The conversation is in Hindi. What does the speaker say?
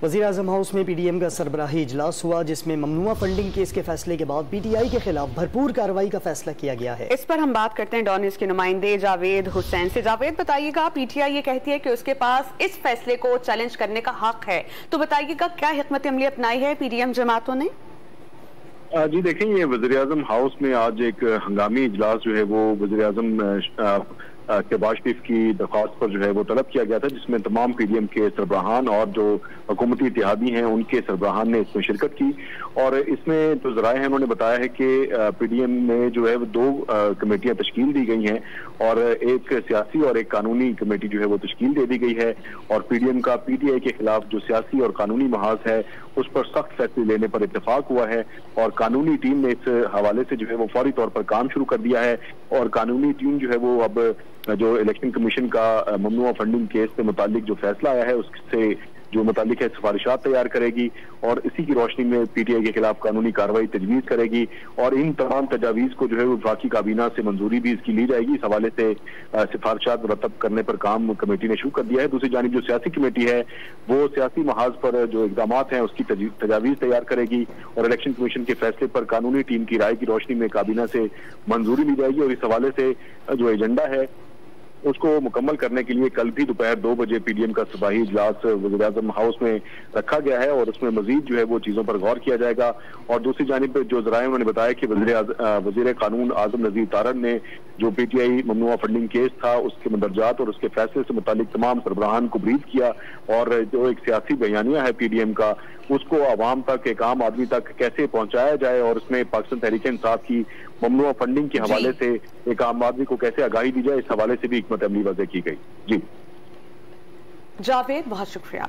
वज़ीर-ए-आज़म हाउस में पीडीएम का सरबराही इजलास हुआ, जिसमें ममनुआ फंडिंग केस के फैसले के बाद पीटीआई के खिलाफ भरपूर कार्रवाई का फैसला किया गया है। इस पर हम बात करते हैं डॉन न्यूज़ के नुमाइंदे जावेद हुसैन से। जावेद, बताइएगा, पीटीआई ये कहती है कि उसके पास इस फैसले को चैलेंज करने का हक है, तो बताइएगा क्या हिकमत अमली अपनाई है पीडीएम जमातों ने? जी देखें, ये वज़ीर-ए-आज़म हाउस में आज एक हंगामी इजलास जो है वो वज़ीर-ए-आज़म शहबाज शरीफ की दरख्वास्त पर जो है वो तलब किया गया था, जिसमें तमाम पीडीएम के सरबराहान और जो हुकूमती इत्तेहादी हैं उनके सरबराहान ने इसमें शिरकत की। और इसमें जो ज़राए हैं उन्होंने बताया है कि पीडीएम में जो है वो 2 कमेटियां तश्कील दी गई हैं और एक सियासी और एक कानूनी कमेटी जो है वो तश्कील दे दी गई है। और पीडीएम का पीटीआई के खिलाफ जो सियासी और कानूनी महाज है उस पर सख्त फैसले लेने पर इत्तेफाक हुआ है और कानूनी टीम ने इस हवाले से जो है वो फौरी तौर पर काम शुरू कर दिया है। और कानूनी टीम जो है वो अब जो इलेक्शन कमीशन का ममनुआ फंडिंग केस से मुतालिक जो फैसला आया है उससे जो मुतालिक है सिफारिशात तैयार करेगी और इसी की रोशनी में पीटीआई के खिलाफ कानूनी कार्रवाई तजवीज़ करेगी। और इन तमाम तजावीज़ को जो है वफाकी काबीना से मंजूरी भी इसकी ली जाएगी। इस हवाले से सिफारिशात मुरतब करने पर काम कमेटी ने शुरू कर दिया है। दूसरी जानिब जो सियासी कमेटी है वो सियासी महाज पर जो इकदाम हैं उसकी तजावीज़ तैयार करेगी और इलेक्शन कमीशन के फैसले पर कानूनी टीम की राय की रोशनी में काबीना से मंजूरी ली जाएगी। और इस हवाले से जो एजेंडा है उसको मुकम्मल करने के लिए कल भी दोपहर 2 बजे पीडीएम का सरबराही इजलास वज़ीर-ए-आज़म हाउस में रखा गया है और उसमें मजीद जो है वो चीजों पर गौर किया जाएगा। और दूसरी जानिब जो ज़राए उन्होंने बताया कि वज़ीर कानून आज़म नज़ीर तारड़ ने जो पीटीआई ममनुआ फंडिंग केस था उसके मंदरजात और उसके फैसले से मुतालिक तमाम सरबराहान को ब्रीफ किया और जो एक सियासी बयानिया है पीडीएम का उसको आवाम तक, एक आम आदमी तक कैसे पहुंचाया जाए और उसमें पाकिस्तान तहरीक इंसाफ की ममनुआ फंडिंग के हवाले से एक आम आदमी को कैसे आगाही दी जाए, इस हवाले से भी हिकमत अमली वज़ह की गई। जी जावेद, बहुत शुक्रिया।